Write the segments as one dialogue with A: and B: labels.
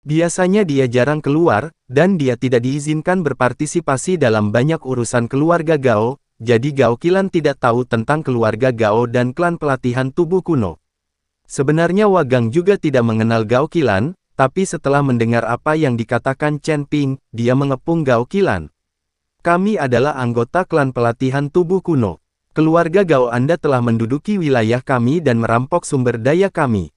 A: Biasanya dia jarang keluar, dan dia tidak diizinkan berpartisipasi dalam banyak urusan keluarga Gao, jadi Gao Qilan tidak tahu tentang keluarga Gao dan klan pelatihan tubuh kuno. Sebenarnya Wagang juga tidak mengenal Gao Qilan, tapi setelah mendengar apa yang dikatakan Chen Ping, dia mengepung Gao Qilan. Kami adalah anggota klan pelatihan tubuh kuno. Keluarga Gao Anda telah menduduki wilayah kami dan merampok sumber daya kami.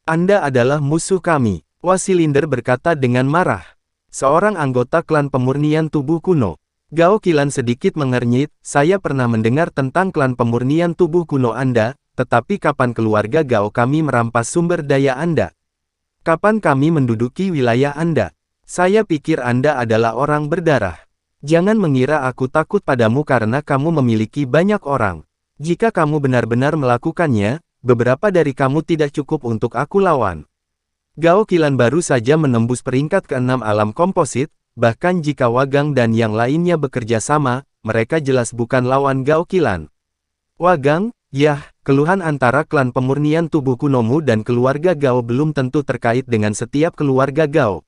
A: Anda adalah musuh kami. Wasilinder berkata dengan marah. Seorang anggota klan pemurnian tubuh kuno. Gao Qilan sedikit mengernyit, saya pernah mendengar tentang klan pemurnian tubuh kuno Anda, tetapi kapan keluarga Gao kami merampas sumber daya Anda? Kapan kami menduduki wilayah Anda? Saya pikir Anda adalah orang berdarah. Jangan mengira aku takut padamu karena kamu memiliki banyak orang. Jika kamu benar-benar melakukannya, beberapa dari kamu tidak cukup untuk aku lawan. Gao Qilan baru saja menembus peringkat ke-6 alam komposit, bahkan jika Wagang dan yang lainnya bekerja sama, mereka jelas bukan lawan Gao Qilan. Wagang, yah, keluhan antara klan pemurnian tubuh kunomu dan keluarga Gao belum tentu terkait dengan setiap keluarga Gao.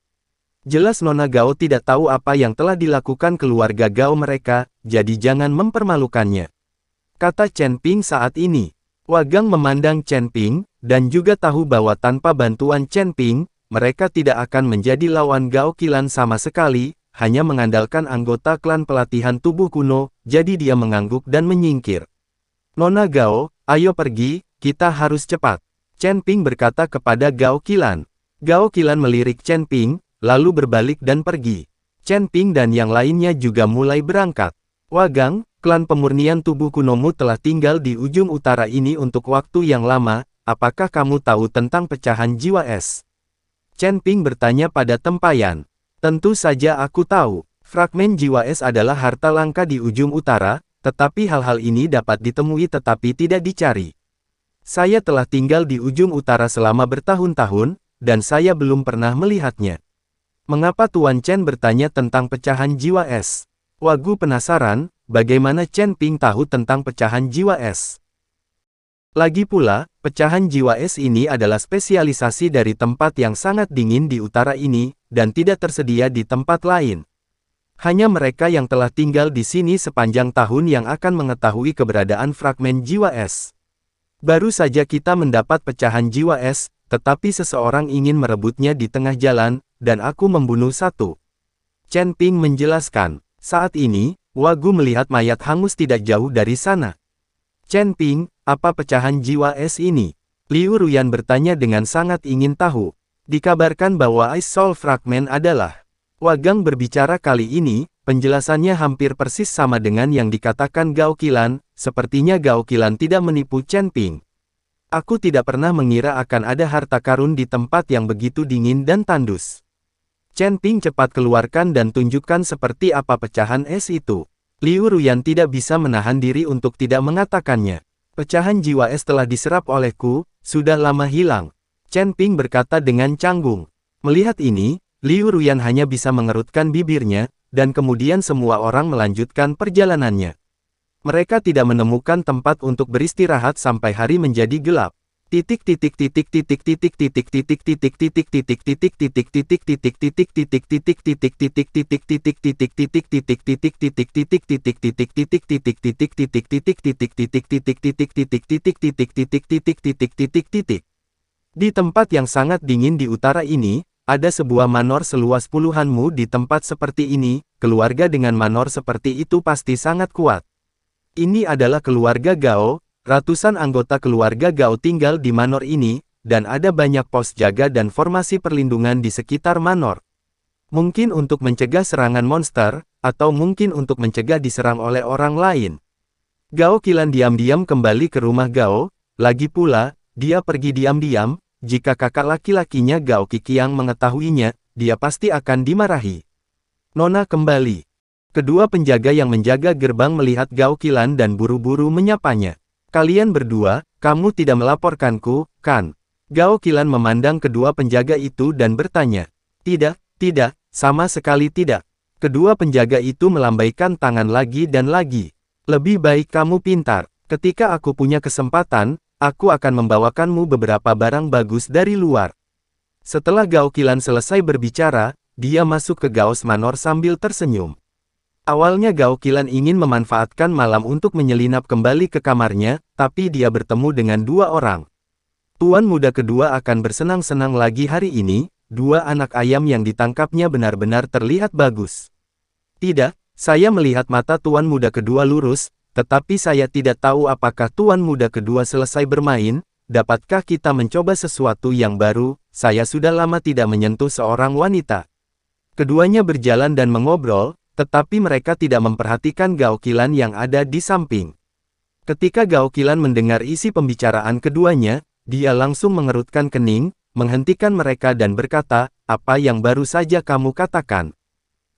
A: Jelas Nona Gao tidak tahu apa yang telah dilakukan keluarga Gao mereka, jadi jangan mempermalukannya. Kata Chen Ping saat ini. Wagang memandang Chen Ping, dan juga tahu bahwa tanpa bantuan Chen Ping, mereka tidak akan menjadi lawan Gao Qilan sama sekali, hanya mengandalkan anggota klan pelatihan tubuh kuno, jadi dia mengangguk dan menyingkir. Nona Gao, ayo pergi, kita harus cepat. Chen Ping berkata kepada Gao Qilan. Gao Qilan melirik Chen Ping, lalu berbalik dan pergi. Chen Ping dan yang lainnya juga mulai berangkat. Wagang, klan pemurnian tubuh kunomu telah tinggal di ujung utara ini untuk waktu yang lama, apakah kamu tahu tentang pecahan jiwa es? Chen Ping bertanya pada tempayan. Tentu saja aku tahu, fragmen jiwa es adalah harta langka di ujung utara, tetapi hal-hal ini dapat ditemui tetapi tidak dicari. Saya telah tinggal di ujung utara selama bertahun-tahun, dan saya belum pernah melihatnya. Mengapa Tuan Chen bertanya tentang pecahan jiwa es? Wagu penasaran, bagaimana Chen Ping tahu tentang pecahan jiwa es. Lagi pula, pecahan jiwa es ini adalah spesialisasi dari tempat yang sangat dingin di utara ini, dan tidak tersedia di tempat lain. Hanya mereka yang telah tinggal di sini sepanjang tahun yang akan mengetahui keberadaan fragmen jiwa es. Baru saja kita mendapat pecahan jiwa es, tetapi seseorang ingin merebutnya di tengah jalan, dan aku membunuh satu. Chen Ping menjelaskan. Saat ini, Wagu melihat mayat hangus tidak jauh dari sana. Chen Ping, apa pecahan jiwa es ini? Liu Ruyan bertanya dengan sangat ingin tahu. Dikabarkan bahwa Ice Soul Fragment adalah. Wagang berbicara kali ini, penjelasannya hampir persis sama dengan yang dikatakan Gao Qilan, sepertinya Gao Qilan tidak menipu Chen Ping. Aku tidak pernah mengira akan ada harta karun di tempat yang begitu dingin dan tandus. Chen Ping cepat keluarkan dan tunjukkan seperti apa pecahan es itu. Liu Ruyan tidak bisa menahan diri untuk tidak mengatakannya. Pecahan jiwa es telah diserap olehku, sudah lama hilang. Chen Ping berkata dengan canggung. Melihat ini, Liu Ruyan hanya bisa mengerutkan bibirnya, dan kemudian semua orang melanjutkan perjalanannya. Mereka tidak menemukan tempat untuk beristirahat sampai hari menjadi gelap. Di tempat yang sangat dingin di utara ini, ada sebuah manor seluas puluhan mu di tempat seperti ini, keluarga dengan manor seperti itu pasti sangat kuat. Ini adalah keluarga Gao, ratusan anggota keluarga Gao tinggal di manor ini, dan ada banyak pos jaga dan formasi perlindungan di sekitar manor. Mungkin untuk mencegah serangan monster, atau mungkin untuk mencegah diserang oleh orang lain. Gao Qilan diam-diam kembali ke rumah Gao, lagi pula, dia pergi diam-diam, jika kakak laki-lakinya Gao Qiqiang mengetahuinya, dia pasti akan dimarahi. Nona kembali. Kedua penjaga yang menjaga gerbang melihat Gao Qilan dan buru-buru menyapanya. Kalian berdua, kamu tidak melaporkanku, kan? Gao Qilan memandang kedua penjaga itu dan bertanya. Tidak, tidak, sama sekali tidak. Kedua penjaga itu melambaikan tangan lagi dan lagi. Lebih baik kamu pintar. Ketika aku punya kesempatan, aku akan membawakanmu beberapa barang bagus dari luar. Setelah Gao Qilan selesai berbicara, dia masuk ke Gaos Manor sambil tersenyum. Awalnya Gao Qilan ingin memanfaatkan malam untuk menyelinap kembali ke kamarnya, tapi dia bertemu dengan dua orang. Tuan muda kedua akan bersenang-senang lagi hari ini, dua anak ayam yang ditangkapnya benar-benar terlihat bagus. Tidak, saya melihat mata tuan muda kedua lurus, tetapi saya tidak tahu apakah tuan muda kedua selesai bermain, dapatkah kita mencoba sesuatu yang baru, saya sudah lama tidak menyentuh seorang wanita. Keduanya berjalan dan mengobrol, tetapi mereka tidak memperhatikan Gao Qilan yang ada di samping. Ketika Gao Qilan mendengar isi pembicaraan keduanya, dia langsung mengerutkan kening, menghentikan mereka dan berkata, "Apa yang baru saja kamu katakan?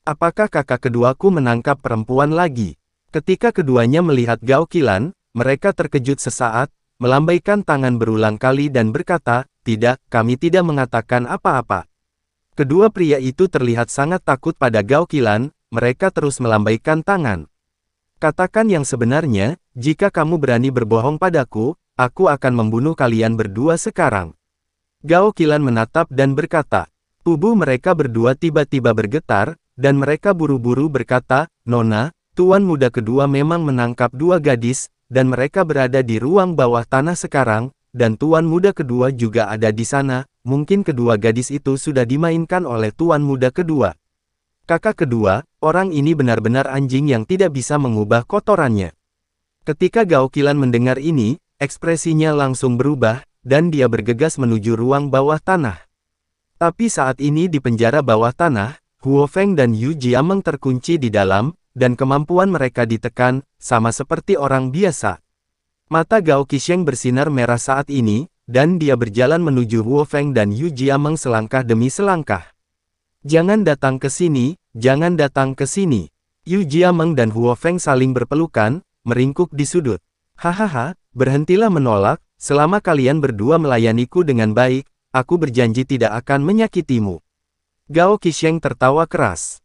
A: Apakah kakak keduaku menangkap perempuan lagi?" Ketika keduanya melihat Gao Qilan, mereka terkejut sesaat, melambaikan tangan berulang kali dan berkata, "Tidak, kami tidak mengatakan apa-apa." Kedua pria itu terlihat sangat takut pada Gao Qilan. Mereka terus melambaikan tangan. "Katakan yang sebenarnya, jika kamu berani berbohong padaku, aku akan membunuh kalian berdua sekarang." Gao Qilan menatap dan berkata. Tubuh mereka berdua tiba-tiba bergetar, dan mereka buru-buru berkata, "Nona, tuan muda kedua memang menangkap dua gadis, dan mereka berada di ruang bawah tanah sekarang, dan tuan muda kedua juga ada di sana, mungkin kedua gadis itu sudah dimainkan oleh tuan muda kedua. Kakak kedua, orang ini benar-benar anjing yang tidak bisa mengubah kotorannya." Ketika Gao Qilan mendengar ini, ekspresinya langsung berubah, dan dia bergegas menuju ruang bawah tanah. Tapi saat ini di penjara bawah tanah, Huo Feng dan Yu Jiameng terkunci di dalam, dan kemampuan mereka ditekan, sama seperti orang biasa. Mata Gao Qisheng bersinar merah saat ini, dan dia berjalan menuju Huo Feng dan Yu Jiameng selangkah demi selangkah. "Jangan datang ke sini, jangan datang ke sini." Yu Jiameng dan Huo Feng saling berpelukan, meringkuk di sudut. "Hahaha, berhentilah menolak, selama kalian berdua melayaniku dengan baik, aku berjanji tidak akan menyakitimu." Gao Qisheng tertawa keras.